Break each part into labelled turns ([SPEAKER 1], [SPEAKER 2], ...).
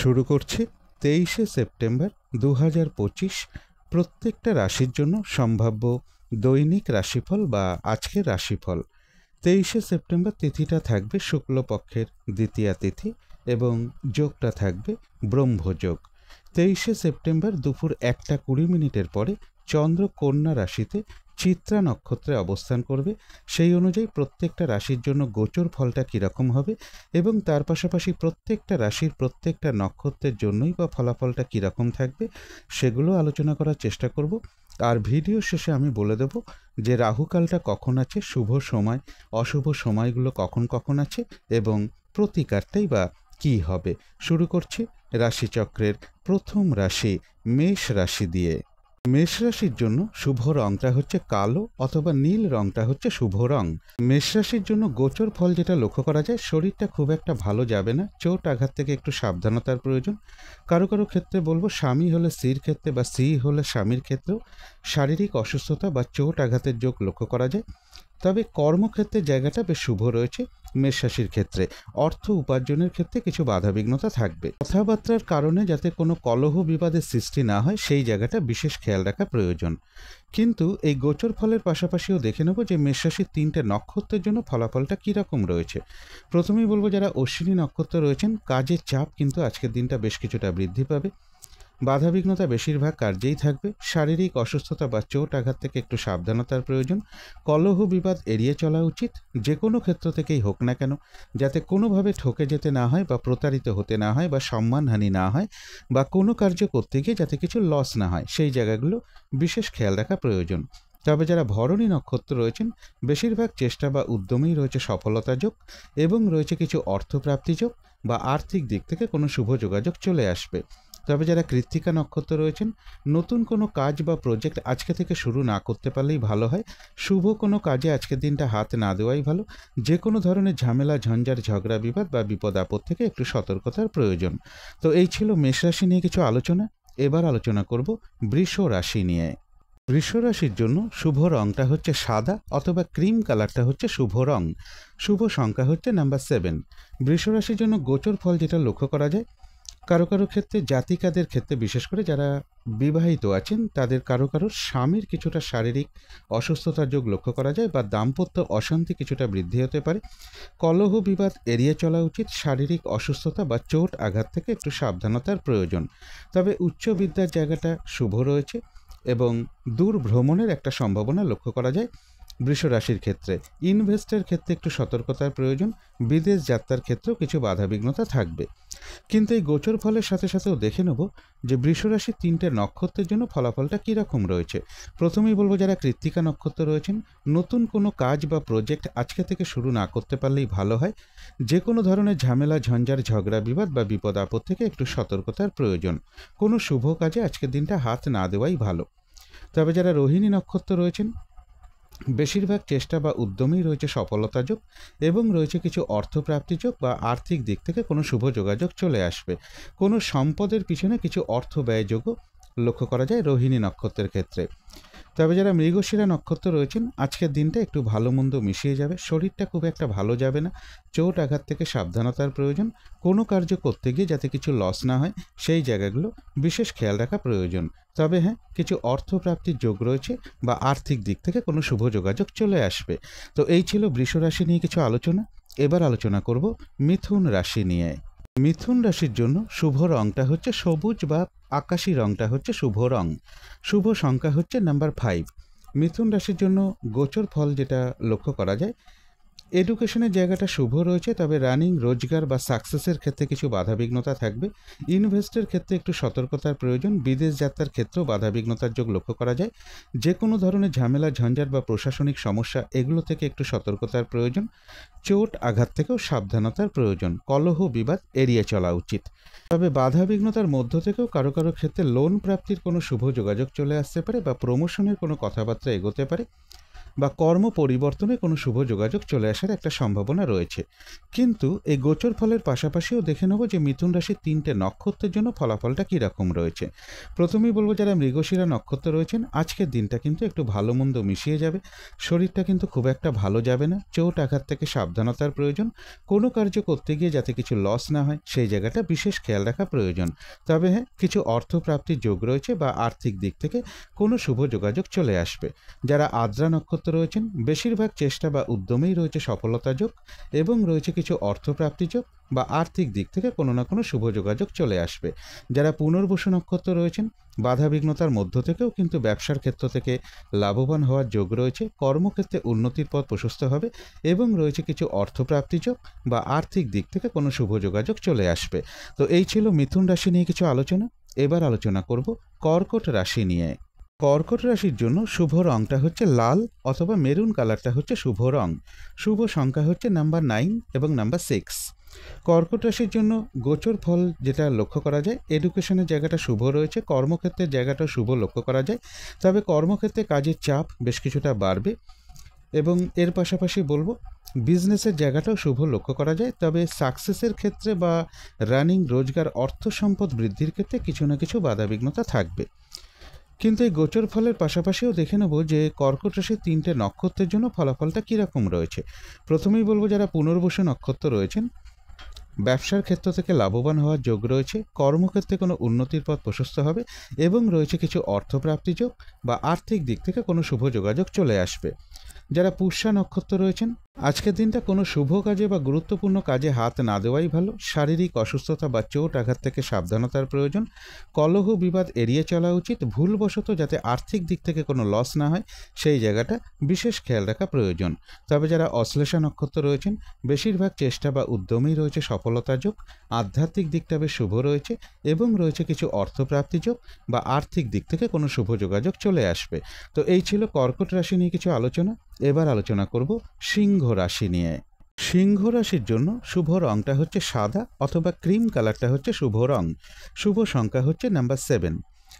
[SPEAKER 1] শুরু করছি 23শে সেপ্টেম্বর 2025 প্রত্যেকটা রাশির জন্য সম্ভাব্য দৈনিক রাশিফল বা আজকের রাশিফল। 23শে সেপ্টেম্বর তিথিটা থাকবে শুক্লপক্ষের দ্বিতীয়া তিথি এবং যোগটা থাকবে ব্রহ্মযোগ। 23শে সেপ্টেম্বর দুপুর 1:20 পরে চন্দ্র কন্যা রাশিতে চিত্রা নক্ষত্রে অবস্থান করবে। সেই অনুযায়ী প্রত্যেকটা রাশির জন্য গোচর ফলটা কীরকম হবে এবং তার পাশাপাশি প্রত্যেকটা রাশির প্রত্যেকটা নক্ষত্রের জন্যই বা ফলাফলটা কীরকম থাকবে সেগুলো আলোচনা করার চেষ্টা করব। আর ভিডিও শেষে আমি বলে দেব যে রাহুকালটা কখন আছে, শুভ সময় অশুভ সময়গুলো কখন কখন আছে এবং প্রতিকারটাই বা কী হবে। শুরু করছি রাশিচক্রের প্রথম রাশি মেষ রাশি দিয়ে। মেষ রাশির জন্য শুভ রংটা হচ্ছে কালো অথবা নীল রংটা হচ্ছে শুভ রং। মেষ রাশির জন্য গোচর ফল যেটা লক্ষ্য করা যায়, শরীরটা খুব একটা ভালো যাবে না, চোট আঘাত থেকে একটু সাবধানতার প্রয়োজন। কারো কারো ক্ষেত্রে বলবো স্বামী হলে স্ত্রীর ক্ষেত্রে বা স্ত্রী হলে স্বামীর ক্ষেত্রেও শারীরিক অসুস্থতা বা চোট আঘাতের যোগ লক্ষ্য করা যায়। তবে কর্মক্ষেত্রের জায়গাটা বেশ শুভ রয়েছে মেষ রাশির ক্ষেত্রে। অর্থ উপার্জনের ক্ষেত্রে কিছু বাধাবিঘ্নতা থাকবে। কথাবার্তার কারণে যাতে কোনো কলহ বিবাদের সৃষ্টি না হয় সেই জায়গাটা বিশেষ খেয়াল রাখা প্রয়োজন। কিন্তু এই গোচর ফলের পাশাপাশিও দেখে নেব যে মেষ রাশির 3টে নক্ষত্রের জন্য ফলাফলটা কীরকম রয়েছে। প্রথমেই বলবো যারা অশ্বিনী নক্ষত্র রয়েছেন, কাজের চাপ কিন্তু আজকের দিনটা বেশ কিছুটা বৃদ্ধি পাবে। বাধাবিঘ্নতা বেশিরভাগ কার্যেই থাকবে। শারীরিক অসুস্থতা বা চোট আঘাত থেকে একটু সাবধানতার প্রয়োজন। কলহ বিবাদ এড়িয়ে চলা উচিত, যে কোনো ক্ষেত্র থেকেই হোক না কেন, যাতে কোনোভাবে ঠকে যেতে না হয় বা প্রতারিত হতে না হয় বা সম্মানহানি না হয় বা কোনো কার্য করতে গিয়ে যাতে কিছু লস না হয় সেই জায়গাগুলো বিশেষ খেয়াল রাখা প্রয়োজন। তবে যারা ভরণী নক্ষত্র রয়েছেন, বেশিরভাগ চেষ্টা বা উদ্যমেই রয়েছে সফলতা যোগ এবং রয়েছে কিছু অর্থপ্রাপ্তি যোগ বা আর্থিক দিক থেকে কোনো শুভ যোগাযোগ চলে আসবে। তবে যারা কৃত্তিকা নক্ষত্র রয়েছেন, নতুন কোনো কাজ বা প্রজেক্ট আজকে থেকে শুরু না করতে পারলেই ভালো হয়। শুভ কোনো কাজে আজকের দিনটা হাত না দেওয়াই ভালো। যে কোনো ধরনের ঝামেলা ঝঞ্ঝাট ঝগড়া বিবাদ বা বিপদ আপদ থেকে একটু সতর্কতার প্রয়োজন। তো এই ছিল মেষ রাশি নিয়ে কিছু আলোচনা। এবার আলোচনা করব বৃষ রাশি নিয়ে। বৃষ রাশির জন্য শুভ রংটা হচ্ছে সাদা অথবা ক্রিম কালারটা হচ্ছে শুভ রং। শুভ সংখ্যা হচ্ছে নাম্বার 7। বৃষ রাশির জন্য গোচর ফল যেটা লক্ষ্য করা যায়, কারো কারো ক্ষেত্রে জাতিকাদের ক্ষেত্রে বিশেষ করে যারা বিবাহিত আছেন তাদের কারো কারো স্বামীর কিছুটা শারীরিক অসুস্থতার যোগ লক্ষ্য করা যায় বা দাম্পত্য অশান্তি কিছুটা বৃদ্ধি হতে পারে। কলহ বিবাদ এড়িয়ে চলা উচিত। শারীরিক অসুস্থতা বা চোট আঘাত থেকে একটু সাবধানতার প্রয়োজন। তবে উচ্চ বিদ্যার জায়গাটা শুভ রয়েছে এবং দূর ভ্রমণের একটা সম্ভাবনা লক্ষ্য করা যায় বৃষ রাশির ক্ষেত্রে। ইনভেস্টের ক্ষেত্রে একটু সতর্কতার প্রয়োজন। বিদেশ যাত্রার ক্ষেত্রেও কিছু বাধাবিঘ্নতা থাকবে। কিন্তু এই গোচর ফলের সাথে সাথেও দেখে নেব যে বৃষ রাশির 3টে নক্ষত্রের জন্য ফলাফলটা কীরকম রয়েছে। প্রথমেই বলবো যারা কৃত্তিকা নক্ষত্র রয়েছেন, নতুন কোনো কাজ বা প্রজেক্ট আজকে থেকে শুরু না করতে পারলেই ভালো হয়। যে কোনো ধরনের ঝামেলা ঝঞ্ঝাট ঝগড়া বিবাদ বা বিপদ আপদ থেকে একটু সতর্কতার প্রয়োজন। কোনো শুভ কাজে আজকের দিনটা হাত না দেওয়াই ভালো। তবে যারা রোহিণী নক্ষত্র রয়েছেন, বেশিরভাগ চেষ্টা বা উদ্যমেই রয়েছে সফলতা যোগ এবং রয়েছে কিছু অর্থপ্রাপ্তি যোগ বা আর্থিক দিক থেকে কোনো শুভ যোগাযোগ চলে আসবে। কোনো সম্পদের পিছনে কিছু অর্থ ব্যয় যোগও লক্ষ্য করা যায় রোহিণী নক্ষত্রের ক্ষেত্রে। তবে যারা মৃগশিরা নক্ষত্র রয়েছেন, আজকের দিনটা একটু ভালো মন্দ মিশিয়ে যাবে। শরীরটা খুব একটা ভালো যাবে না, চোট আঘাত থেকে সাবধানতার প্রয়োজন। কোনো কার্য করতে গিয়ে যাতে কিছু লস না হয় সেই জায়গাগুলো বিশেষ খেয়াল রাখা প্রয়োজন। তবে হ্যাঁ, কিছু অর্থপ্রাপ্তির যোগ রয়েছে বা আর্থিক দিক থেকে কোনো শুভ যোগাযোগ চলে আসবে। তো এই ছিল বৃষ রাশি নিয়ে কিছু আলোচনা। এবার আলোচনা করব মিথুন রাশি নিয়ে। মিথুন রাশির জন্য শুভ রংটা হচ্ছে সবুজ বা আকাশি রংটা হচ্ছে শুভ রং। শুভ সংখ্যা হচ্ছে নাম্বার 5। মিথুন রাশির জন্য গোচর ফল যেটা লক্ষ্য করা যায়, এডুকেশনের জায়গাটা শুভ রয়েছে। তবে রানিং রোজগার বা সাকসেসের ক্ষেত্রে কিছু বাধাবিঘ্নতা থাকবে। ইনভেস্টের ক্ষেত্রে একটু সতর্কতার প্রয়োজন। বিদেশ যাত্রার ক্ষেত্রেও বাধাবিঘ্নতার যোগ লক্ষ্য করা যায়। যে কোনো ধরনের ঝামেলা ঝঞ্ঝাট বা প্রশাসনিক সমস্যা এগুলো থেকে একটু সতর্কতার প্রয়োজন। চোট আঘাত থেকেও সাবধানতার প্রয়োজন। কলহ বিবাদ এড়িয়ে চলা উচিত। তবে বাধাবিঘ্নতার মধ্য থেকেও কারো কারো ক্ষেত্রে লোন প্রাপ্তির কোনো শুভ যোগাযোগ চলে আসতে পারে বা প্রমোশনের কোনো কথাবার্তা এগোতে পারে। বা কর্ম পরিবর্তনে কোনো শুভ যোগাযোগ চলে আসার একটা সম্ভাবনা রয়েছে। কিন্তু এই গোচর ফলের পাশাপাশিও দেখে নেব যে মিথুন রাশির 3টে নক্ষত্রের জন্য ফলাফলটা কীরকম রয়েছে। প্রথমেই বলবো, যারা মৃগশিরা নক্ষত্র রয়েছেন, আজকের দিনটা কিন্তু একটু ভালো মন্দ মিশিয়ে যাবে। শরীরটা কিন্তু খুব একটা ভালো যাবে না, চোট আঘাত থেকে সাবধানতার প্রয়োজন। কোনো কার্য করতে গিয়ে যাতে কিছু লস না হয় সেই জায়গাটা বিশেষ খেয়াল রাখা প্রয়োজন। তবে হ্যাঁ, কিছু অর্থপ্রাপ্তির যোগ রয়েছে বা আর্থিক দিক থেকে কোনো শুভ যোগাযোগ চলে আসবে। যারা আদ্রা নক্ষত্র রয়েছেন, বেশিরভাগ চেষ্টা বা উদ্যমেই রয়েছে সফলতা যোগ এবং রয়েছে কিছু অর্থপ্রাপ্তি যোগ বা আর্থিক দিক থেকে কোনো না কোনো শুভ যোগাযোগ চলে আসবে। যারা পুনর্বসু নক্ষত্র রয়েছেন, বাধাবিঘ্নতার মধ্য থেকেও কিন্তু ব্যবসার ক্ষেত্র থেকে লাভবান হওয়ার যোগ রয়েছে। কর্মক্ষেত্রে উন্নতির পথ প্রশস্ত হবে এবং রয়েছে কিছু অর্থপ্রাপ্তি যোগ বা আর্থিক দিক থেকে কোনো শুভ যোগাযোগ চলে আসবে। তো এই ছিল মিথুন রাশি নিয়ে কিছু আলোচনা। এবার আলোচনা করব কর্কট রাশি নিয়ে। কর্কট রাশির জন্য শুভ রংটা হচ্ছে লাল অথবা মেরুন কালারটা হচ্ছে শুভ রং। শুভ সংখ্যা হচ্ছে নাম্বার 9 এবং নাম্বার 6। কর্কট রাশির জন্য গোচর ফল যেটা লক্ষ্য করা যায়, এডুকেশনের জায়গাটা শুভ রয়েছে, কর্মক্ষেত্রের জায়গাটা শুভ লক্ষ্য করা যায়। তবে কর্মক্ষেত্রে কাজের চাপ বেশ কিছুটা বাড়বে এবং এর পাশাপাশি বলবো বিজনেসের জায়গাটাও শুভ লক্ষ্য করা যায়। তবে সাকসেসের ক্ষেত্রে বা রানিং রোজগার অর্থ সম্পদ বৃদ্ধির ক্ষেত্রে কিছু না কিছু বাধাবিঘ্নতা থাকবে। কিন্তু এই গোচর ফলের পাশাপাশিও দেখে নেব যে কর্কট রাশির 3টে নক্ষত্রের জন্য ফলাফলটা কীরকম রয়েছে। প্রথমেই বলবো, যারা পুনর্বসু নক্ষত্র রয়েছেন, ব্যবসার ক্ষেত্র থেকে লাভবান হওয়ার যোগ রয়েছে। কর্মক্ষেত্রে কোনো উন্নতির পথ প্রশস্ত হবে এবং রয়েছে কিছু অর্থপ্রাপ্তি যোগ বা আর্থিক দিক থেকে কোনো শুভ যোগাযোগ চলে আসবে। যারা পুষ্যা নক্ষত্র রয়েছেন, আজকের দিনটা কোনো শুভ কাজে বা গুরুত্বপূর্ণ কাজে হাত না দেওয়াই ভালো। শারীরিক অসুস্থতা বা চোট আঘাত থেকে সাবধানতার প্রয়োজন। কলহ বিবাদ এড়িয়ে চলা উচিত। ভুলবশত যাতে আর্থিক দিক থেকে কোনো লস না হয় সেই জায়গাটা বিশেষ খেয়াল রাখা প্রয়োজন। তবে যারা অশ্লেষা নক্ষত্র রয়েছেন, বেশিরভাগ চেষ্টা বা উদ্যমেই রয়েছে সফলতা যোগ। আধ্যাত্মিক দিকটা বেশ শুভ রয়েছে এবং রয়েছে কিছু অর্থপ্রাপ্তি যোগ বা আর্থিক দিক থেকে কোনো শুভ যোগাযোগ চলে আসবে। তো এই ছিল কর্কট রাশি নিয়ে কিছু আলোচনা। এবার আলোচনা করব সিংহ রাশি নিয়ে। সিংহ রাশির জন্য শুভ রংটা হচ্ছে সাদা অথবা ক্রিম কালারটা হচ্ছে শুভ রং। শুভ সংখ্যা হচ্ছে নাম্বার 7।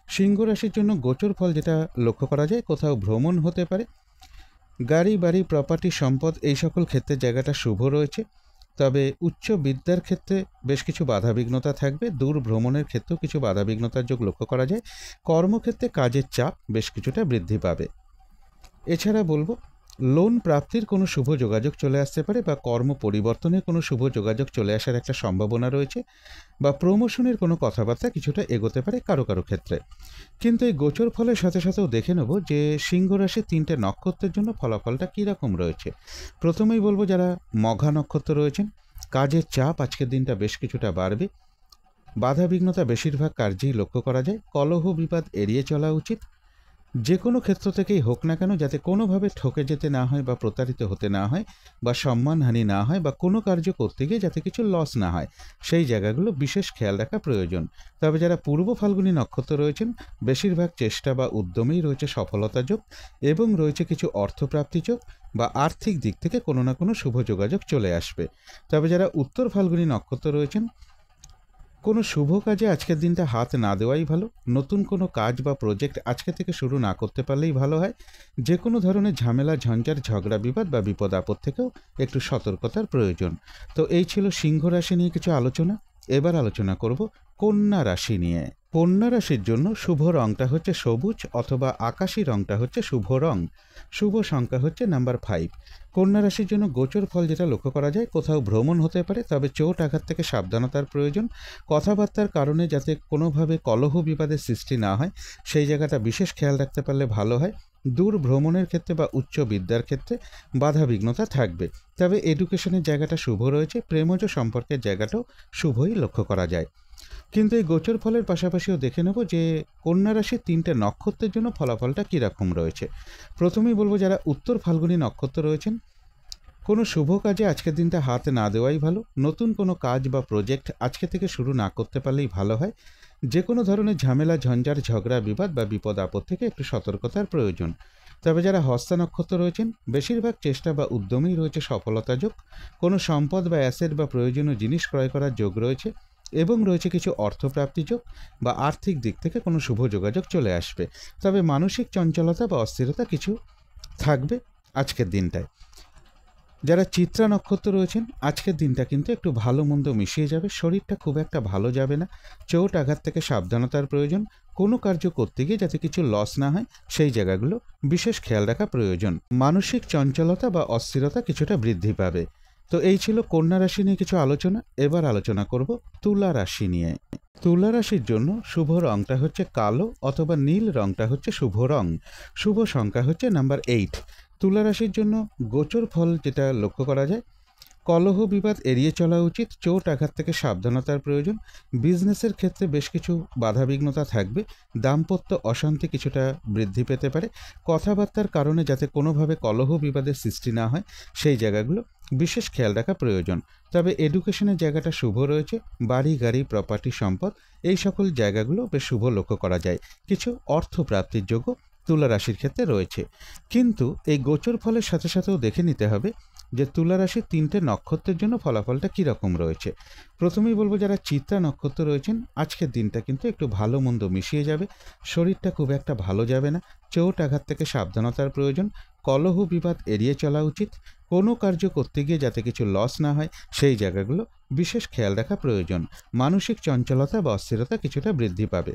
[SPEAKER 1] সিংহ রাশির জন্য গোচর ফল যেটা লক্ষ্য করা যায়, কোথাও ভ্রমণ হতে পারে, গাড়ি বাড়ি প্রপার্টি সম্পদ এই সকল ক্ষেত্রের জায়গাটা শুভ রয়েছে। তবে উচ্চ বিদ্যার ক্ষেত্রে বেশ কিছু বাধাবিঘ্নতা থাকবে। দূর ভ্রমণের ক্ষেত্রেও কিছু বাধাবিঘ্নতার যোগ লক্ষ্য করা যায়। কর্মক্ষেত্রে কাজের চাপ বেশ কিছুটা বৃদ্ধি পাবে। এছাড়া বলবো, লোন প্রাপ্তির কোনো শুভ যোগাযোগ চলে আসতে পারে বা কর্ম পরিবর্তনের কোনো শুভ যোগাযোগ চলে আসার একটা সম্ভাবনা রয়েছে বা প্রমোশনের কোনো কথাবার্তা কিছুটা এগোতে পারে কারো কারো ক্ষেত্রে। কিন্তু এই গোচর ফলের সাথে সাথেও দেখে নেব যে সিংহ রাশির 3টে নক্ষত্রের জন্য ফলাফলটা কীরকম রয়েছে। প্রথমেই বলবো, যারা মঘা নক্ষত্র রয়েছেন, কাজের চাপ আজকের দিনটা বেশ কিছুটা বাড়বে। বাধাবিঘ্নতা বেশিরভাগ কার্যেই লক্ষ্য করা যায়। কলহ বিবাদ এড়িয়ে চলা উচিত। যে কোনো ক্ষেত্র থেকেই হোক না কেন যাতে কোনোভাবে ঠকে যেতে না হয় বা প্রতারিত হতে না হয় বা সম্মানহানি না হয় বা কোনো কার্য করতে গিয়ে যাতে কিছু লস না হয় সেই জায়গাগুলো বিশেষ খেয়াল রাখা প্রয়োজন। তবে যারা পূর্ব ফাল্গুনী নক্ষত্র রয়েছেন, বেশিরভাগ চেষ্টা বা উদ্যমেই রয়েছে সফলতা যোগ এবং রয়েছে কিছু অর্থপ্রাপ্তি যোগ বা আর্থিক দিক থেকে কোনো না কোনো শুভ যোগাযোগ চলে আসবে। তবে যারা উত্তর ফাল্গুনী নক্ষত্র রয়েছেন, কোনো শুভ কাজে আজকের দিনটা হাত না দেওয়াই ভালো। নতুন কোনো কাজ বা প্রজেক্ট আজকে থেকে শুরু না করতে পারলেই ভালো হয়। যে কোনো ধরনের ঝামেলা ঝঞ্ঝাট ঝগড়া বিবাদ বা বিপদ আপদ থেকেও একটু সতর্কতার প্রয়োজন। তো এই ছিল সিংহ রাশি নিয়ে কিছু আলোচনা। এবার আলোচনা করব কন্যা রাশি নিয়ে। কন্যা রাশির জন্য শুভ রংটা হচ্ছে সবুজ অথবা আকাশী রংটা হচ্ছে শুভ রং। শুভ সংখ্যা হচ্ছে নাম্বার 5। কন্যা রাশির জন্য গোচর ফল যেটা লক্ষ্য করা যায়, কোথাও ভ্রমণ হতে পারে, তবে চোট আঘাত থেকে সাবধানতার প্রয়োজন। কথাবার্তার কারণে যাতে কোনোভাবে কলহ বিবাদের সৃষ্টি না হয় সেই জায়গাটা বিশেষ খেয়াল রাখতে পারলে ভালো হয়। দূর ভ্রমণের ক্ষেত্রে বা উচ্চ বিদ্যার ক্ষেত্রে বাধাবিঘ্নতা থাকবে। তবে এডুকেশনের জায়গাটা শুভ রয়েছে। প্রেমজ সম্পর্কের জায়গাটাও শুভই লক্ষ্য করা যায়। কিন্তু এই গোচর ফলের পাশাপাশিও দেখে নেব যে কন্যা রাশির 3টে নক্ষত্রের জন্য ফলাফলটা কীরকম রয়েছে। প্রথমেই বলবো, যারা উত্তর ফাল্গুনী নক্ষত্র রয়েছেন, কোনো শুভ কাজে আজকের দিনটা হাত না দেওয়াই ভালো। নতুন কোনো কাজ বা প্রজেক্ট আজকে থেকে শুরু না করতে পারলেই ভালো হয়। যে কোনো ধরনের ঝামেলা ঝঞ্ঝাট ঝগড়া বিবাদ বা বিপদ আপদ থেকে একটু সতর্কতার প্রয়োজন। তবে যারা হস্তা নক্ষত্র রয়েছেন, বেশিরভাগ চেষ্টা বা উদ্যমেই রয়েছে সফলতা যোগ। কোনো সম্পদ বা অ্যাসেট বা প্রয়োজনীয় জিনিস ক্রয় করার যোগ রয়েছে এবং রয়েছে কিছু অর্থপ্রাপ্তি যোগ বা আর্থিক দিক থেকে কোনো শুভ যোগাযোগ চলে আসবে। তবে মানসিক চঞ্চলতা বা অস্থিরতা কিছু থাকবে আজকের দিনটায়। যারা চিত্রা নক্ষত্র রয়েছেন আজকের দিনটা কিন্তু একটু ভালো মন্দ মিশিয়ে যাবে, শরীরটা খুব একটা ভালো যাবে না, চোট আঘাত থেকে সাবধানতার প্রয়োজন, কোনো কার্য করতে গিয়ে যাতে কিছু লস না হয় সেই জায়গাগুলো বিশেষ খেয়াল রাখা প্রয়োজন। মানসিক চঞ্চলতা বা অস্থিরতা কিছুটা বৃদ্ধি পাবে। তো এই ছিল কন্যা রাশি নিয়ে কিছু আলোচনা। এবার আলোচনা করব তুলা রাশি নিয়ে। তুলা রাশির জন্য শুভ রংটা হচ্ছে কালো অথবা নীল রংটা হচ্ছে শুভ রং। শুভ সংখ্যা হচ্ছে নাম্বার 8। তুলা রাশির জন্য গোচর ফল যেটা লক্ষ্য করা যায়, কলহ বিবাদ এড়িয়ে চলা উচিত, চোট আঘাত থেকে সাবধানতার প্রয়োজন, বিজনেসের ক্ষেত্রে বেশ কিছু বাধাবিঘ্নতা থাকবে, দাম্পত্য অশান্তি কিছুটা বৃদ্ধি পেতে পারে, কথাবার্তার কারণে যাতে কোনোভাবে কলহ বিবাদের সৃষ্টি না হয় সেই জায়গাগুলো বিশেষ খেয়াল রাখা প্রয়োজন। তবে এডুকেশনের জায়গাটা শুভ রয়েছে, বাড়ি গাড়ি প্রপার্টি সম্পদ এই সকল জায়গাগুলো বেশ শুভ লক্ষ্য করা যায়। কিছু অর্থ প্রাপ্তির যোগ্য তুলা রাশির ক্ষেত্রে রয়েছে। কিন্তু এই গোচর ফলের সাথে সাথেও দেখে নিতে হবে যে তুলা রাশির 3টে নক্ষত্রের জন্য ফলাফলটা কীরকম রয়েছে। প্রথমেই বলবো যারা চিত্রা নক্ষত্র রয়েছেন আজকের দিনটা কিন্তু একটু ভালো মন্দ মিশিয়ে যাবে, শরীরটা খুব একটা ভালো যাবে না, চোট আঘাত থেকে সাবধানতার প্রয়োজন, কলহ বিবাদ এড়িয়ে চলা উচিত, কোনো কার্য করতে গিয়ে যাতে কিছু লস না হয় সেই জায়গাগুলো বিশেষ খেয়াল রাখা প্রয়োজন। মানসিক চঞ্চলতা বা অস্থিরতা কিছুটা বৃদ্ধি পাবে।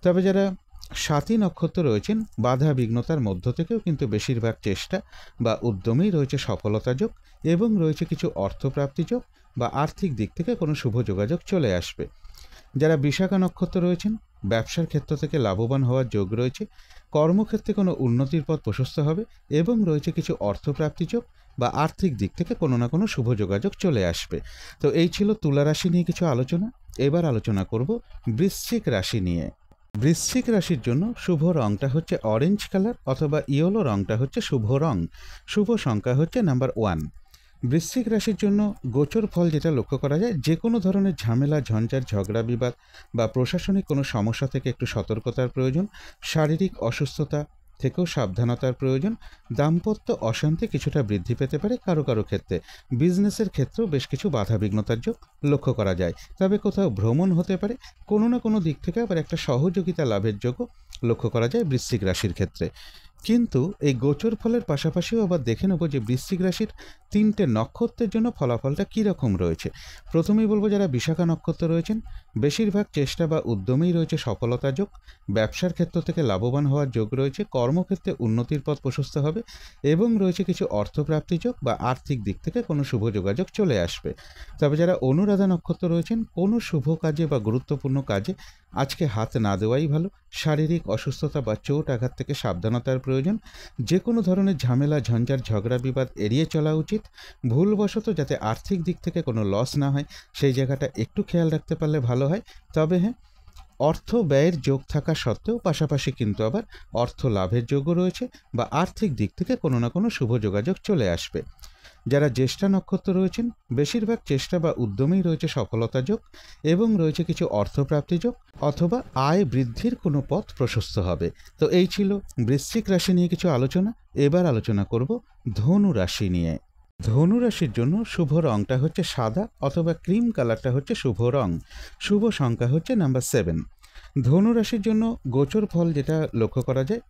[SPEAKER 1] তবে যারা স্বাতী নক্ষত্র রয়েছেন বাধা বিঘ্নতার মধ্য থেকেও কিন্তু বেশিরভাগ চেষ্টা বা উদ্যমেই রয়েছে সফলতা যোগ এবং রয়েছে কিছু অর্থপ্রাপ্তি যোগ বা আর্থিক দিক থেকে কোনো শুভ যোগাযোগ চলে আসবে। যারা বিশাখা নক্ষত্র রয়েছেন ব্যবসার ক্ষেত্র থেকে লাভবান হওয়ার যোগ রয়েছে, কর্মক্ষেত্রে কোনো উন্নতির পথ প্রশস্ত হবে এবং রয়েছে কিছু অর্থপ্রাপ্তি যোগ বা আর্থিক দিক থেকে কোনো না কোনো শুভ যোগাযোগ চলে আসবে। তো এই ছিল তুলা রাশি নিয়ে কিছু আলোচনা। এবার আলোচনা করব বৃশ্চিক রাশি নিয়ে। বৃশ্চিক রাশির জন্য শুভ রংটা হচ্ছে অরেঞ্জ কালার অথবা ইয়েলো রংটা হচ্ছে শুভ রং। শুভ সংখ্যা হচ্ছে নাম্বার 1। বৃশ্চিক রাশির জন্য গোচর ফল যেটা লক্ষ্য করা যায়, যে কোনো ধরনের ঝামেলা ঝঞ্ঝাট ঝগড়া বিবাদ বা প্রশাসনিক কোনো সমস্যা থেকে একটু সতর্কতার প্রয়োজন, শারীরিক অসুস্থতা থেকেও সাবধানতার প্রয়োজন, দাম্পত্য অশান্তি কিছুটা বৃদ্ধি পেতে পারে কারো কারো ক্ষেত্রে, বিজনেসের ক্ষেত্রেও বেশ কিছু বাধা বিঘ্নতার যোগ লক্ষ্য করা যায়। তবে কোথাও ভ্রমণ হতে পারে, কোনো না কোনো দিক থেকে আবার একটা সহযোগিতা লাভের যোগও লক্ষ্য করা যায় বৃশ্চিক রাশির ক্ষেত্রে। কিন্তু এই গোচর ফলের পাশাপাশিও আবার দেখে নেব যে বৃশ্চিক রাশির 3টে নক্ষত্রের জন্য ফলাফলটা কীরকম রয়েছে। প্রথমেই বলবো যারা বিশাখা নক্ষত্র রয়েছেন বেশিরভাগ চেষ্টা বা উদ্যমেই রয়েছে সফলতা যোগ, ব্যবসার ক্ষেত্র থেকে লাভবান হওয়ার যোগ রয়েছে, কর্মক্ষেত্রে উন্নতির পথ প্রশস্ত হবে এবং রয়েছে কিছু অর্থপ্রাপ্তি যোগ বা আর্থিক দিক থেকে কোনো শুভ যোগাযোগ চলে আসবে। তবে যারা অনুরাধা নক্ষত্র রয়েছেন কোনো শুভ কাজে বা গুরুত্বপূর্ণ কাজে আজকে হাত না দেওয়াই ভালো, শারীরিক অসুস্থতা বা চোট আঘাত থেকে সাবধানতার প্রয়োজন, যে কোনো ধরনের ঝামেলা ঝঞ্ঝাট ঝগড়া বিবাদ এড়িয়ে চলা উচিত, ভুলবশত যাতে আর্থিক দিক থেকে কোনো লস না হয় সেই জায়গাটা একটু খেয়াল রাখতে পারলে ভালো হয়। তবে হ্যাঁ, অর্থ ব্যয়ের যোগ থাকা সত্ত্বেও পাশাপাশি কিন্তু আবার অর্থ লাভের যোগও রয়েছে বা আর্থিক দিক থেকে কোনো না কোনো শুভ যোগাযোগ চলে আসবে। যারা জ্যেষ্ঠা নক্ষত্র রয়েছেন বেশিরভাগ চেষ্টা বা উদ্যমেই রয়েছে সফলতা যোগ এবং রয়েছে কিছু অর্থপ্রাপ্তি যোগ অথবা আয় বৃদ্ধির কোনো পথ প্রশস্ত হবে। তো এই ছিল বৃশ্চিক রাশি নিয়ে কিছু আলোচনা। এবার আলোচনা করব ধনু রাশি নিয়ে। ধনু রাশির জন্য শুভ রংটা হচ্ছে সাদা অথবা ক্রিম কালারটা হচ্ছে শুভ রং। শুভ সংখ্যা হচ্ছে নাম্বার 7। ধনু রাশির জন্য গোচর ফল যেটা লক্ষ্য করা যায়,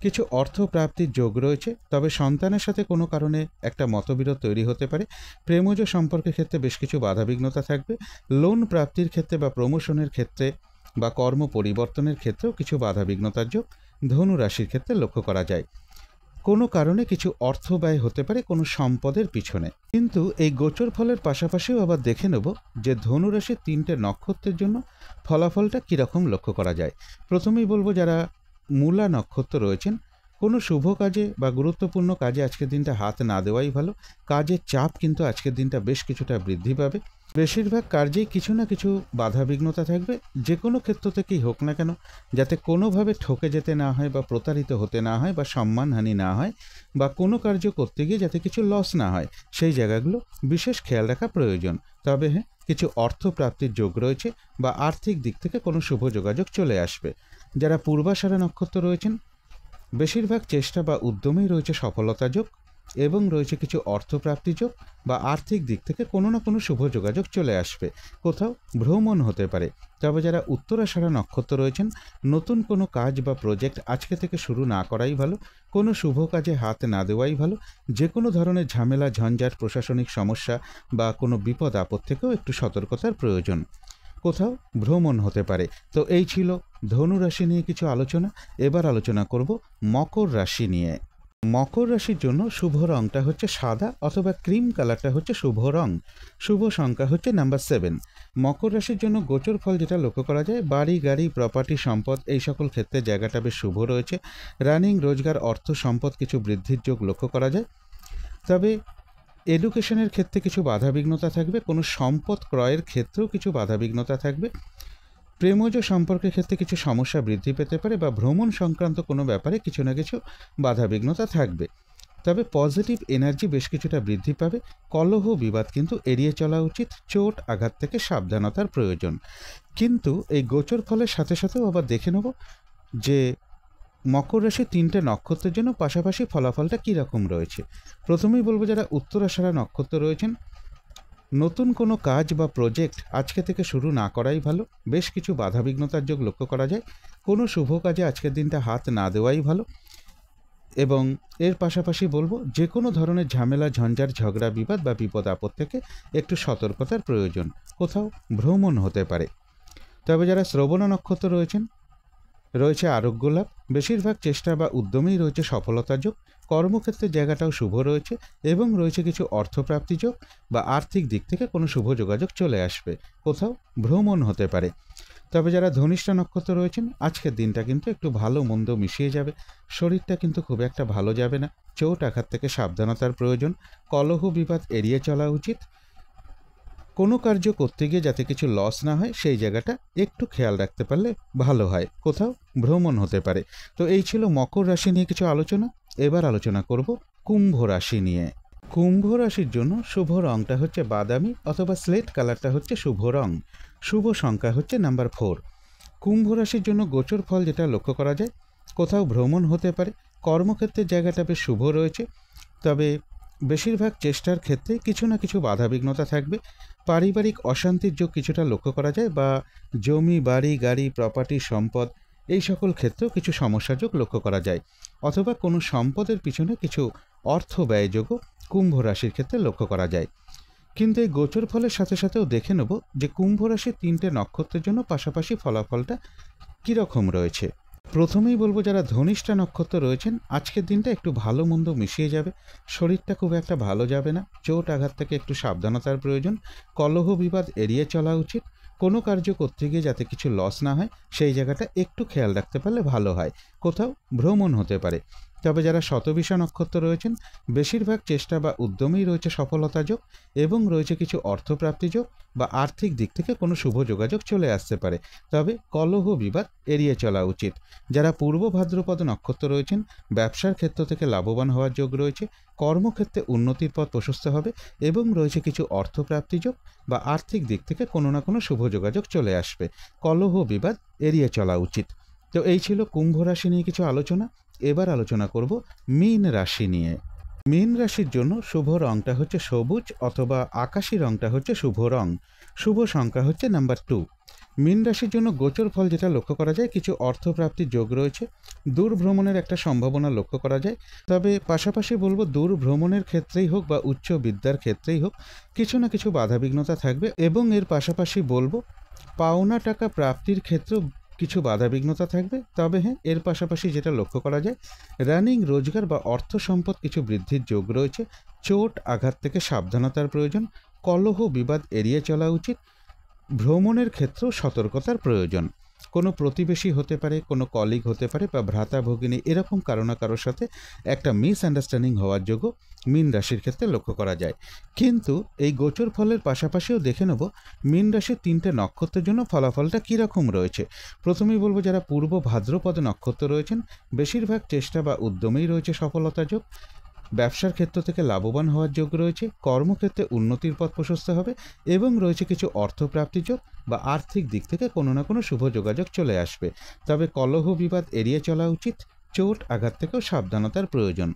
[SPEAKER 1] কিছু অর্থ প্রাপ্তির যোগ রয়েছে, তবে সন্তানের সাথে কোনো কারণে একটা মতবিরোধ তৈরি হতে পারে, প্রেমজ সম্পর্কের ক্ষেত্রে বেশ কিছু বাধাবিঘ্নতা থাকবে, লোন প্রাপ্তির ক্ষেত্রে বা প্রমোশনের ক্ষেত্রে বা কর্ম পরিবর্তনের ক্ষেত্রেও কিছু বাধাবিঘ্নতার যোগ ধনু রাশির ক্ষেত্রে লক্ষ্য করা যায়। কোনো কারণে কিছু অর্থ ব্যয় হতে পারে কোনো সম্পদের পিছনে। কিন্তু এই গোচর ফলের পাশাপাশিও আবার দেখে নেব যে ধনু রাশির 3টে নক্ষত্রের জন্য ফলাফলটা কীরকম লক্ষ্য করা যায়। প্রথমেই বলবো যারা মূলা নক্ষত্র রয়েছেন কোনো শুভ কাজে বা গুরুত্বপূর্ণ কাজে আজকের দিনটা হাত না দেওয়াই ভালো। কাজের চাপ কিন্তু আজকের দিনটা বেশ কিছুটা বৃদ্ধি পাবে, বেশিরভাগ কার্যেই কিছু না কিছু বাধাবিঘ্নতা থাকবে, যে কোনো ক্ষেত্র থেকেই হোক না কেন যাতে কোনোভাবে ঠকে যেতে না হয় বা প্রতারিত হতে না হয় বা সম্মানহানি না হয় বা কোনো কার্য করতে গিয়ে যাতে কিছু লস না হয় সেই জায়গাগুলো বিশেষ খেয়াল রাখা প্রয়োজন। তবে হ্যাঁ, কিছু অর্থ প্রাপ্তির যোগ রয়েছে বা আর্থিক দিক থেকে কোনো শুভ যোগাযোগ চলে আসবে। যারা পূর্বাষাঢ়া নক্ষত্র রয়েছেন বেশিরভাগ চেষ্টা বা উদ্যমেই রয়েছে সফলতা যোগ, এবং রয়েছে কিছু অর্থপ্রাপ্তি যোগ বা আর্থিক দিক থেকে কোনো না কোনো শুভ যোগাযোগ চলে আসবে। কোথাও ভ্রমণ হতে পারে। তবে যারা উত্তরাষাঢ়া নক্ষত্র রয়েছেন, নতুন কোনো কাজ বা প্রজেক্ট আজকে থেকে শুরু না করাই ভালো, কোনো শুভ কাজে হাত না দেওয়াই ভালো। যে কোনো ধরনের ঝামেলা, ঝঞ্ঝাট, প্রশাসনিক সমস্যা বা কোনো বিপদ আপদ থেকেও একটু সতর্কতার প্রয়োজন। কোথাও ভ্রমণ হতে পারে। তো এই ছিল ধনু রাশি নিয়ে কিছু আলোচনা। এবার আলোচনা করব মকর রাশি নিয়ে। মকর রাশির জন্য শুভ রংটা হচ্ছে সাদা অথবা ক্রিম কালারটা হচ্ছে শুভ রং। শুভ সংখ্যা হচ্ছে নাম্বার 7। মকর রাশির জন্য গোচর ফল যেটা লক্ষ্য করা যায়, বাড়ি, গাড়ি, প্রপার্টি, সম্পদ এই সকল ক্ষেত্রে জায়গাটা বেশ শুভ রয়েছে। রানিং, রোজগার, অর্থ, সম্পদ কিছু বৃদ্ধির যোগ লক্ষ্য করা যায়। তবে এডুকেশনের ক্ষেত্রে কিছু বাধাবিঘ্নতা থাকবে, কোনো সম্পদ ক্রয়ের ক্ষেত্রেও কিছু বাধাবিঘ্নতা থাকবে। প্রেমজ সম্পর্কের ক্ষেত্রে কিছু সমস্যা বৃদ্ধি পেতে পারে বা ভ্রমণ সংক্রান্ত কোনো ব্যাপারে কিছু না কিছু বাধাবিঘ্নতা থাকবে। তবে পজিটিভ এনার্জি বেশ কিছুটা বৃদ্ধি পাবে। কলহ বিবাদ কিন্তু এড়িয়ে চলা উচিত। চোট আঘাত থেকে সাবধানতার প্রয়োজন। কিন্তু এই গোচর ফলের সাথে সাথেও আবার দেখে নেব যে মকর রাশির 3টে নক্ষত্রের জন্য পাশাপাশি ফলাফলটা কীরকম রয়েছে। প্রথমেই বলবো যারা উত্তরাষাঢ়া নক্ষত্র রয়েছেন, নতুন কোনো কাজ বা প্রজেক্ট আজকে থেকে শুরু না করাই ভালো। বেশ কিছু বাধাবিঘ্নতার যোগ লক্ষ্য করা যায়। কোনো শুভ কাজে আজকের দিনটা হাত না দেওয়াই ভালো। এবং এর পাশাপাশি বলবো যে কোনো ধরনের ঝামেলা, ঝঞ্ঝাট, ঝগড়া, বিবাদ বা বিপদ আপদ থেকে একটু সতর্কতার প্রয়োজন। কোথাও ভ্রমণ হতে পারে। তবে যারা শ্রবণা নক্ষত্র রয়েছেন, রয়েছে আরোগ্য লাভ। বেশিরভাগ চেষ্টা বা উদ্যমেই রয়েছে সফলতার যোগ। কর্মক্ষেত্রের জায়গাটাও শুভ রয়েছে এবং রয়েছে কিছু অর্থপ্রাপ্তি যোগ বা আর্থিক দিক থেকে কোনো শুভ যোগাযোগ চলে আসবে। কোথাও ভ্রমণ হতে পারে। তবে যারা ধনিষ্ঠা নক্ষত্র রয়েছেন, আজকের দিনটা কিন্তু একটু ভালো মন্দ মিশিয়ে যাবে। শরীরটা কিন্তু খুব একটা ভালো যাবে না। চোট আঘাত থেকে সাবধানতার প্রয়োজন। কলহ বিবাদ এড়িয়ে চলা উচিত। কোনো কার্য করতে গিয়ে যাতে কিছু লস না হয় সেই জায়গাটা একটু খেয়াল রাখতে পারলে ভালো হয়। কোথাও ভ্রমণ হতে পারে। তো এই ছিল মকর রাশি নিয়ে কিছু আলোচনা। এবার আলোচনা করব কুম্ভ রাশি নিয়ে। কুম্ভ রাশির জন্য শুভ রংটা হচ্ছে বাদামি অথবা স্লেট কালারটা হচ্ছে শুভ রং। শুভ সংখ্যা হচ্ছে নাম্বার 4। কুম্ভ রাশির জন্য গোচর ফল যেটা লক্ষ্য করা যায়, কোথাও ভ্রমণ হতে পারে। কর্মক্ষেত্রের জায়গাটা বেশ শুভ রয়েছে। তবে বেশিরভাগ চেষ্টার ক্ষেত্রে কিছু না কিছু বাধাবিঘ্নতা থাকবে। পারিবারিক অশান্তির যোগ কিছুটা লক্ষ্য করা যায় বা জমি, বাড়ি, গাড়ি, প্রপার্টি, সম্পদ এই সকল ক্ষেত্রেও কিছু সমস্যার যোগ লক্ষ্য করা যায়। অথবা কোনো সম্পদের পিছনে কিছু অর্থ ব্যয়যোগও কুম্ভ রাশির ক্ষেত্রে লক্ষ্য করা যায়। কিন্তু এই গোচর ফলের সাথে সাথেও দেখে নেব যে কুম্ভ রাশির 3টে নক্ষত্রের জন্য পাশাপাশি ফলাফলটা কীরকম রয়েছে। প্রথমেই বলবো যারা ধনিষ্ঠা নক্ষত্র রয়েছেন, আজকের দিনটা একটু ভালো মন্দ মিশিয়ে যাবে। শরীরটা খুব একটা ভালো যাবে না। চোট আঘাত থেকে একটু সাবধানতার প্রয়োজন। কলহ বিবাদ এড়িয়ে চলা উচিত। কোনো কার্য করতে গিয়ে যাতে কিছু লস না হয় সেই জায়গাটা একটু খেয়াল রাখতে পারলে ভালো হয়। কোথাও ভ্রমণ হতে পারে। তবে যারা শতবিষা নক্ষত্র রয়েছেন, বেশিরভাগ চেষ্টা বা উদ্যমেই রয়েছে সফলতা যোগ এবং রয়েছে কিছু অর্থপ্রাপ্তি যোগ বা আর্থিক দিক থেকে কোনো শুভ যোগাযোগ চলে আসতে পারে। তবে কলহ বিবাদ এড়িয়ে চলা উচিত। যারা পূর্ব ভাদ্রপদ নক্ষত্র রয়েছেন, ব্যবসার ক্ষেত্র থেকে লাভবান হওয়ার যোগ রয়েছে। কর্মক্ষেত্রে উন্নতির পথ প্রশস্ত হবে এবং রয়েছে কিছু অর্থপ্রাপ্তি যোগ বা আর্থিক দিক থেকে কোনো না কোনো শুভ যোগাযোগ চলে আসবে। কলহ বিবাদ এড়িয়ে চলা উচিত। তো এই ছিল কুম্ভ রাশি নিয়ে কিছু আলোচনা। এবার আলোচনা করব মীন রাশি নিয়ে। মীন রাশির জন্য শুভ রংটা হচ্ছে সবুজ অথবা আকাশি রংটা হচ্ছে শুভ রং। শুভ সংখ্যা হচ্ছে নাম্বার 2। মীন রাশির জন্য গোচর ফল যেটা লক্ষ্য করা যায়, কিছু অর্থপ্রাপ্তির যোগ রয়েছে। দূর ভ্রমণের একটা সম্ভাবনা লক্ষ্য করা যায়। তবে পাশাপাশি বলবো দূর ভ্রমণের ক্ষেত্রেই হোক বা উচ্চ বিদ্যার ক্ষেত্রেই হোক কিছু না কিছু বাধাবিঘ্নতা থাকবে। এবং এর পাশাপাশি বলবো পাওনা টাকা প্রাপ্তির ক্ষেত্রেও কিছু বাধাবিঘ্নতা থাকবে। তবে হ্যাঁ, এর পাশাপাশি যেটা লক্ষ্য করা যায়, রানিং, রোজগার বা অর্থ সম্পদ কিছু বৃদ্ধির যোগ রয়েছে। চোট আঘাত থেকে সাবধানতার প্রয়োজন। কলহ বিবাদ এড়িয়ে চলা উচিত। ভ্রমণের ক্ষেত্রেও সতর্কতার প্রয়োজন। কোনো প্রতিবেশী হতে পারে, কোনো কলিগ হতে পারে বা ভ্রাতা ভগিনী, এরকম কারো না কারোর সাথে একটা মিসআন্ডারস্ট্যান্ডিং হওয়ার যোগ্য মীন রাশির ক্ষেত্রে লক্ষ্য করা যায়। কিন্তু এই গোচর ফলের পাশাপাশিও দেখে নেব মীন রাশির 3টে নক্ষত্রের জন্য ফলাফলটা কীরকম রয়েছে। প্রথমেই বলবো যারা পূর্ব ভাদ্রপদ নক্ষত্র রয়েছেন, বেশিরভাগ চেষ্টা বা উদ্যমেই রয়েছে সফলতা যোগ। ব্যবসার ক্ষেত্র থেকে লাভবান হওয়ার যোগ রয়েছে। কর্মক্ষেত্রে উন্নতির পথ প্রশস্ত হবে এবং রয়েছে কিছু অর্থপ্রাপ্তি যোগ বা আর্থিক দিক থেকে কোনো না কোনো শুভ যোগাযোগ চলে আসবে। তবে কলহ বিবাদ এড়িয়ে চলা উচিত। চোট আঘাত থেকেও সাবধানতার প্রয়োজন।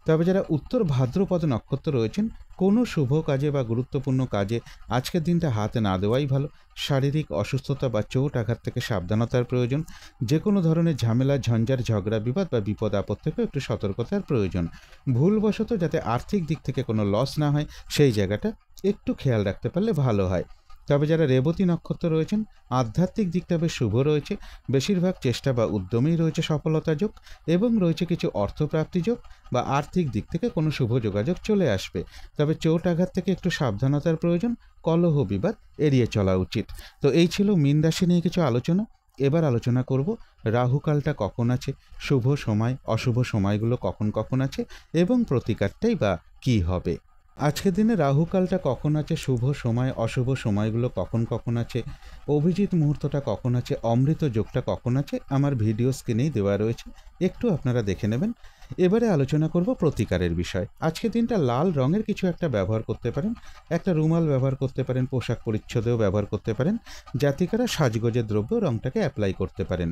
[SPEAKER 1] তবে যারা উত্তর ভাদ্রপদ নক্ষত্র রয়েছেন, কোনো শুভ কাজে বা গুরুত্বপূর্ণ কাজে আজকের দিনটা হাতে না দেওয়াই ভালো। শারীরিক অসুস্থতা বা চোট আঘাত থেকে সাবধানতার প্রয়োজন। যে কোনো ধরনের ঝামেলা, ঝঞ্ঝাট, ঝগড়া, বিবাদ বা বিপদ আপদ থেকেও একটু সতর্কতার প্রয়োজন। ভুলবশত যাতে আর্থিক দিক থেকে কোনো লস না হয়, সেই জায়গাটা একটু খেয়াল রাখতে পারলে ভালো হয়। তবে যারা রেবতী নক্ষত্র রয়েছেন, আধ্যাত্মিক দিকটা বেশ শুভ রয়েছে। বেশিরভাগ চেষ্টা বা উদ্যমেই রয়েছে সফলতা যোগ, এবং রয়েছে কিছু অর্থপ্রাপ্তি যোগ বা আর্থিক দিক থেকে কোনো শুভ যোগাযোগ চলে আসবে। তবে চোট আঘাত থেকে একটু সাবধানতার প্রয়োজন, কলহ বিবাদ এড়িয়ে চলা উচিত। তো এই ছিল মীন রাশি নিয়ে কিছু আলোচনা। এবার আলোচনা করব রাহুকালটা কখন আছে, শুভ সময় অশুভ সময়গুলো কখন কখন আছে, এবং প্রতিকারটাই বা কী হবে। আজকের দিনে রাহুকালটা কখন আছে, শুভ সময় অশুভ সময়গুলো কখন কখন আছে, অভিজিৎ মুহূর্তটা কখন আছে, অমৃত যোগটা কখন আছে, আমার ভিডিও স্ক্রিনেই দেওয়া রয়েছে, একটু আপনারা দেখে নেবেন। এবারে আলোচনা করব প্রতিকারের বিষয়। আজকের দিনটা লাল রঙের কিছু একটা ব্যবহার করতে পারেন, একটা রুমাল ব্যবহার করতে পারেন, পোশাক পরিচ্ছদেও ব্যবহার করতে পারেন। জাতিকারা সাজগোজের দ্রব্য রঙটাকে অ্যাপ্লাই করতে পারেন।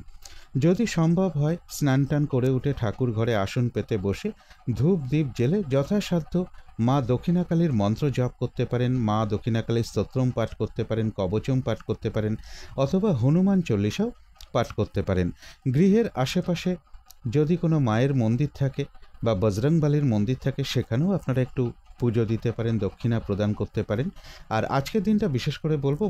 [SPEAKER 1] যদি সম্ভব হয়, স্নান টান করে উঠে ঠাকুর ঘরে আসন পেতে বসে ধূপ দ্বীপ জেলে যথাসাধ্য মা দক্ষিণাকালীর মন্ত্র জপ করতে পারেন, মা দক্ষিণাকালীর স্তোত্রম পাঠ করতে পারেন, কবচম পাঠ করতে পারেন, অথবা হনুমান চল্লিশাও পাঠ করতে পারেন। গৃহের আশেপাশে যদি কোনো মায়ের মন্দির থাকে বা বজরংবলীর মন্দির থাকে, সেখানেও আপনারা একটু পুজো দিতে পারেন, দক্ষিণা প্রদান করতে পারেন। আর আজকের দিনটা বিশেষ করে বলবো,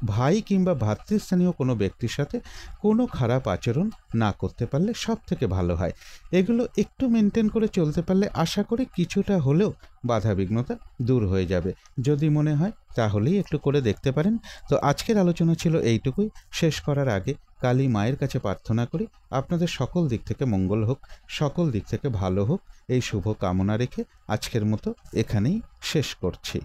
[SPEAKER 1] ভাই কিংবা ভাতৃস্থানীয় কোনো ব্যক্তির সাথে কোনো খারাপ আচরণ না করতে পারলে সব থেকে ভালো হয়। এগুলো একটু মেনটেন করে চলতে পারলে আশা করি কিছুটা হলেও বাধাবিঘ্নতা দূর হয়ে যাবে। যদি মনে হয় তাহলেই একটু করে দেখতে পারেন। তো আজকের আলোচনা ছিল এইটুকুই। শেষ করার আগে কালী মায়ের কাছে প্রার্থনা করি আপনাদের সকল দিক থেকে মঙ্গল হোক, সকল দিক থেকে ভালো হোক, এই শুভ কামনা রেখে আজকের মতো এখানেই শেষ করছি।